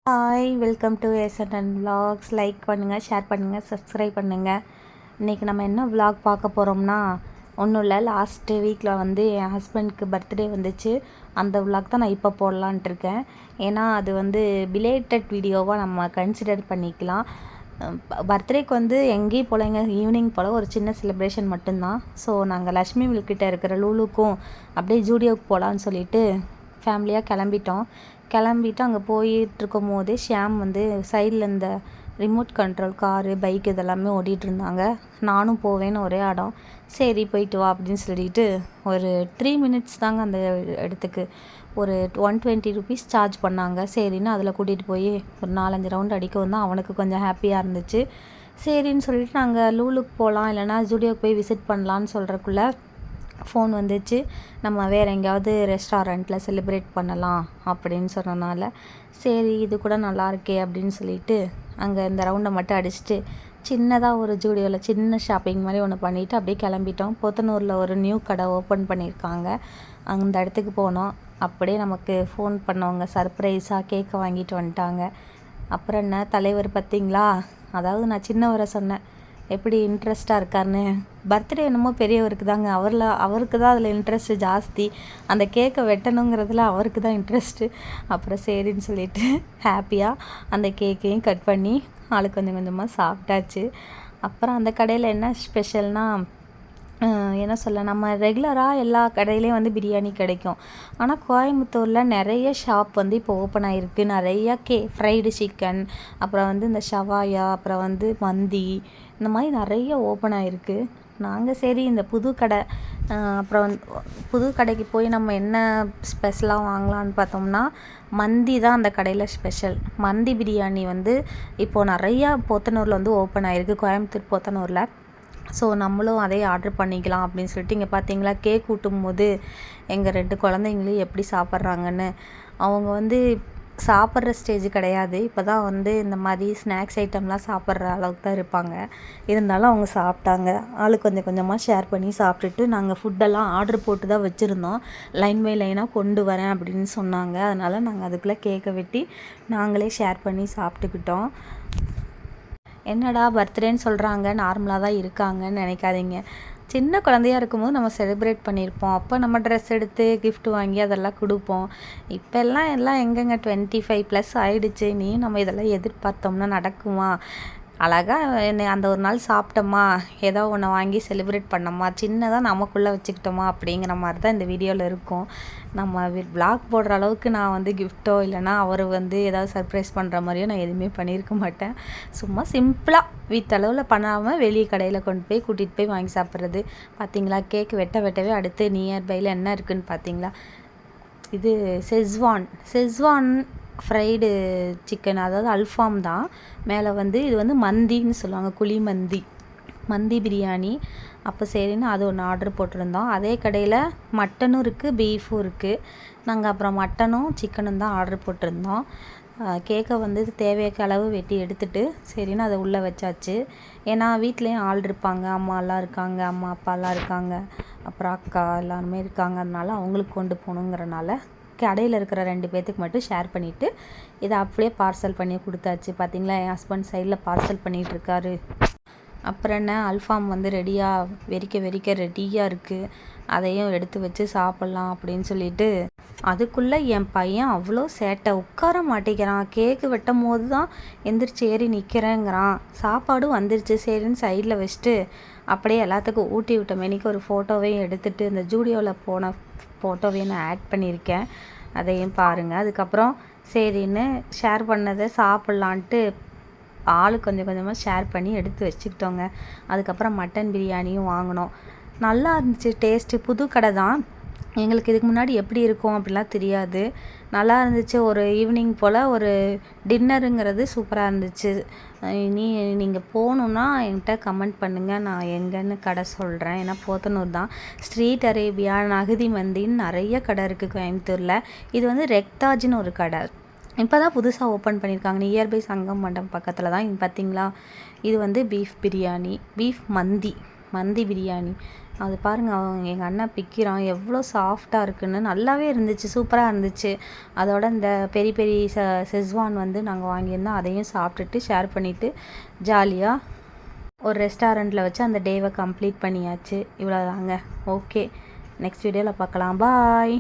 Hi, welcome to SNN vlogs. Like பண்ணுங்கள், share பண்ணுங்கள், subscribe பண்ணுங்கள். இன்றைக்கி நம்ம என்ன விலாக் பார்க்க போகிறோம்னா, ஒன்றும் இல்லை, லாஸ்ட்டு வீக்கில் வந்து என் ஹஸ்பண்டுக்கு பர்த்டே வந்துச்சு. அந்த விலாக் தான் நான் இப்போ போடலான்ட்டு இருக்கேன். ஏன்னா அது வந்து பிலேட்டட் வீடியோவாக நம்ம கன்சிடர் பண்ணிக்கலாம். பர்த்டேக்கு வந்து எங்கேயும் போகலைங்க, ஈவினிங் போல் ஒரு சின்ன செலிப்ரேஷன் மட்டும்தான். ஸோ நாங்கள் லக்ஷ்மி மில்கிட்ட இருக்கிற லூலுக்கும் அப்படியே ஜூடியோவுக்கு போகலான்னு சொல்லிட்டு ஃபேமிலியாக கிளம்பிட்டு அங்கே போயிட்டுருக்கும் போதே ஷியாம் வந்து சைடில் இந்த ரிமோட் கண்ட்ரோல் காரு, பைக் இதெல்லாமே ஓட்டிகிட்டு இருந்தாங்க. நானும் போவேன்னு ஒரே இடம். சரி போயிட்டு வா அப்படின்னு சொல்லிட்டு ஒரு 3 மினிட்ஸ் தாங்க அந்த இடத்துக்கு. ஒரு 120 ருபீஸ் சார்ஜ் பண்ணாங்க. சரின்னு அதில் கூட்டிகிட்டு போய் ஒரு 4-5 ரவுண்ட் அடிக்க வந்தால் அவனுக்கு கொஞ்சம் ஹாப்பியாக இருந்துச்சு. சரின்னு சொல்லிட்டு நாங்கள் லூலுக்கு போகலாம், இல்லைனா ஜூடியோக்கு போய் விசிட் பண்ணலான்னு சொல்கிறக்குள்ளே ஃபோன் வந்துச்சு. நம்ம வேறு எங்கேயாவது ரெஸ்டாரண்ட்டில் செலிப்ரேட் பண்ணலாம் அப்படின்னு சொன்னனால, சரி இது கூட நல்லா இருக்கே அப்படின்னு சொல்லிட்டு அங்கே இந்த ரவுண்டை மட்டும் அடிச்சுட்டு சின்னதாக ஒரு ஜூடியோவில் சின்ன ஷாப்பிங் மாதிரி ஒன்று பண்ணிவிட்டு அப்படியே கிளம்பிட்டோம். போத்தனூரில் ஒரு நியூ கடை ஓப்பன் பண்ணியிருக்காங்க, அந்த இடத்துக்கு போனோம். அப்படியே நமக்கு ஃபோன் பண்ணவங்க சர்ப்ரைஸாக கேக்கை வாங்கிட்டு வந்துட்டாங்க. அப்புறம் என்ன தலைவர் பார்த்திங்களா, அதாவது நான் சின்னவரை சொன்னேன் எப்படி இன்ட்ரெஸ்ட்டாக இருக்காருன்னு. பர்த்டே என்னமோ பெரியவருக்கு தாங்க, அவருக்கு தான் அதில் இன்ட்ரெஸ்ட்டு ஜாஸ்தி. அந்த கேக்கை வெட்டணுங்கிறதுல அவருக்கு தான் இன்ட்ரெஸ்ட்டு. அப்புறம் சரின்னு சொல்லிட்டு ஹாப்பியாக அந்த கேக்கையும் கட் பண்ணி ஆளுக்கு கொஞ்சம் கொஞ்சமாக சாப்பிட்டாச்சு. அப்புறம் அந்த கடையில் என்ன ஸ்பெஷல்னால், என்ன சொல்ல, நம்ம ரெகுலராக எல்லா கடையிலையும் வந்து பிரியாணி கிடைக்கும். ஆனால் கோயம்புத்தூரில் நிறைய ஷாப் வந்து இப்போ ஓப்பன் ஆகிருக்கு. நிறையா ஃப்ரைடு சிக்கன், அப்புறம் வந்து இந்த ஷவாயா, அப்புறம் வந்து மந்தி, இந்த மாதிரி நிறைய ஓப்பன் ஆகிருக்கு. நாங்கள் சரி இந்த புது கடை, அப்புறம் வந்து புது கடைக்கு போய் நம்ம என்ன ஸ்பெஷலாக வாங்கலான்னு பார்த்தோம்னா, மந்தி தான் அந்த கடையில் ஸ்பெஷல். மந்தி பிரியாணி வந்து இப்போது நிறையா போத்தனூரில் வந்து ஓப்பன் ஆகிருக்கு, கோயம்புத்தூர் போத்தனூரில். ஸோ நம்மளும் அதே ஆர்டர் பண்ணிக்கலாம் அப்படின்னு சொல்லிட்டு, இங்கே பார்த்தீங்களா கேக் ஊட்டும் போது எங்கள் 2 குழந்தைங்களும் எப்படி சாப்பிட்றாங்கன்னு. அவங்க வந்து சாப்பிட்ற ஸ்டேஜ் கிடையாது, இப்போ தான் வந்து இந்த மாதிரி ஸ்நாக்ஸ் ஐட்டம்லாம் சாப்பிட்ற அளவுக்கு தான் இருப்பாங்க. இருந்தாலும் அவங்க சாப்பிட்டாங்க. ஆளுக்கு கொஞ்சம் கொஞ்சமாக ஷேர் பண்ணி சாப்பிட்டுட்டு, நாங்கள் ஃபுட்டெல்லாம் ஆர்டர் போட்டு தான் வச்சுருந்தோம். லைன் பை லைனாக கொண்டு வரேன் அப்படின்னு சொன்னாங்க. அதனால் நாங்கள் அதுக்குள்ளே கேக்கை வெட்டி நாங்களே ஷேர் பண்ணி சாப்பிட்டுக்கிட்டோம். என்னடா பர்த்டேன்னு சொல்கிறாங்க, நார்மலாக தான் இருக்காங்கன்னு நினைக்காதீங்க. சின்ன குழந்தையாக இருக்கும்போது நம்ம செலிப்ரேட் பண்ணியிருப்போம். அப்போ நம்ம ட்ரெஸ் எடுத்து கிஃப்ட் வாங்கி அதெல்லாம் கொடுப்போம். எல்லாம் எங்கெங்க 25+ ஆகிடுச்சு. நீயும் நம்ம இதெல்லாம் எதிர்பார்த்தோம்னா நடக்குமா? அழகாக என்னை அந்த ஒரு நாள் சாப்பிட்டோமா, ஏதோ ஒன்று வாங்கி செலிப்ரேட் பண்ணோமா, சின்னதாக நமக்குள்ளே வச்சுக்கிட்டோமா அப்படிங்கிற மாதிரி தான் இந்த வீடியோவில் இருக்கும். நம்ம விலாக் போடுற அளவுக்கு நான் வந்து கிஃப்ட்டோ இல்லைனா அவர் வந்து ஏதாவது சர்ப்ரைஸ் பண்ணுற மாதிரியோ நான் எதுவுமே பண்ணியிருக்க மாட்டேன். சும்மா சிம்பிளாக வீட்டளவில் பண்ணாமல் வெளியே கடையில் கொண்டு போய் கூட்டிகிட்டு போய் வாங்கி சாப்பிட்றது. பார்த்திங்களா கேக் வெட்டவே அடுத்து நியர்பையில் என்ன இருக்குதுன்னு பார்த்தீங்களா, இது செஸ்வான் ஃப்ரைடு சிக்கன், அதாவது அல்ஃபாம் தான். மேலே வந்து இது வந்து மந்தின்னு சொல்லுவாங்க, குழி மந்தி பிரியாணி. அப்போ சரின்னு அது ஒன்று ஆர்டர் போட்டிருந்தோம். அதே கடையில் மட்டனும் இருக்குது, பீஃபும் இருக்குது. நாங்கள் அப்புறம் மட்டனும் சிக்கனும் தான் ஆர்டர் போட்டிருந்தோம். கேக்கை வந்து தேவையான அளவு வெட்டி எடுத்துகிட்டு சரின்னு அதை உள்ளே வச்சாச்சு. ஏன்னா வீட்லேயும் ஆள் இருப்பாங்க, அம்மாலாம் இருக்காங்க, அம்மா அப்பாலாம் இருக்காங்க, அப்புறம் அக்கா எல்லாருமே இருக்காங்க. அதனால அவங்களுக்கு கொண்டு போகணுங்கிறனால கடையில் இருக்கிற 2 பேர்த்துக்கு மட்டும் ஷேர் பண்ணிவிட்டு இதை அப்படியே பார்சல் பண்ணி கொடுத்தாச்சு. பார்த்திங்களா, என் ஹஸ்பண்ட் சைடில் பார்சல் பண்ணிகிட்ருக்காரு. அப்புறம் என்ன, அல்ஃபாம் வந்து வெறிக்க ரெடியாக இருக்குது. அதையும் எடுத்து வச்சு சாப்பிட்லாம் அப்படின்னு சொல்லிட்டு, அதுக்குள்ளே என் பையன் அவ்வளோ சேட்டை, உட்கார மாட்டேங்கிறான். கேக்கு வெட்டும் போது தான் எந்திரிச்சு ஏறி நிற்கிறேங்கிறான். சாப்பாடும் வந்துருச்சு சரின்னு சைடில் வச்சுட்டு அப்படியே எல்லாத்துக்கும் ஊட்டி விட்டோம். இன்றைக்கி ஒரு ஃபோட்டோவையும் எடுத்துகிட்டு இந்த ஜூடியோவில் போன ஃபோட்டோவையும் நான் ஆட் பண்ணியிருக்கேன், அதையும் பாருங்கள். அதுக்கப்புறம் சரின்னு ஷேர் பண்ணதை சாப்பிட்லான்ட்டு ஆளுக்கு கொஞ்சம் கொஞ்சமாக ஷேர் பண்ணி எடுத்து வச்சுக்கிட்டோங்க. அதுக்கப்புறம் மட்டன் பிரியாணியும் வாங்கினோம். நல்லா இருந்துச்சு டேஸ்ட்டு. புது கடை தான், எங்களுக்கு இதுக்கு முன்னாடி எப்படி இருக்கும் அப்படிலாம் தெரியாது. நல்லா இருந்துச்சு. ஒரு ஈவினிங் போல் ஒரு டின்னருங்கிறது சூப்பராக இருந்துச்சு. நீங்கள் போகணுன்னா என்கிட்ட கமெண்ட் பண்ணுங்கள், நான் எங்கேன்னு கடை சொல்கிறேன். ஏன்னா போத்தனூர் தான். ஸ்ட்ரீட் அரேபியா, நகுதி மந்தின்னு நிறைய கடை இருக்குது கோயம்புத்தூரில். இது வந்து ரெக்தாஜ்னு ஒரு கடை, இப்போ தான் புதுசாக ஓப்பன் பண்ணியிருக்காங்க. நியர்பை சங்கம் மண்டபம் பக்கத்தில் தான். இங்கே பார்த்தீங்களா, இது வந்து பீஃப் பிரியாணி, பீஃப் மந்தி. மந்தி பிரியாணி. அது பாருங்கள் எங்கள் அண்ணன் பிக்கிறான் எவ்வளோ சாஃப்டாக இருக்குன்னு. நல்லாவே இருந்துச்சு, சூப்பராக இருந்துச்சு. அதோட இந்த பெரிய பெரிய செஸ்வான் வந்து நாங்கள் வாங்கியிருந்தோம். அதையும் சாப்பிட்டுட்டு ஷேர் பண்ணிவிட்டு ஜாலியாக ஒரு ரெஸ்டாரண்ட்டில் வச்சு அந்த டேவை கம்ப்ளீட் பண்ணியாச்சு. இவ்வளோதாங்க. ஓகே, நெக்ஸ்ட் வீடியோவில் பார்க்கலாம். பாய்.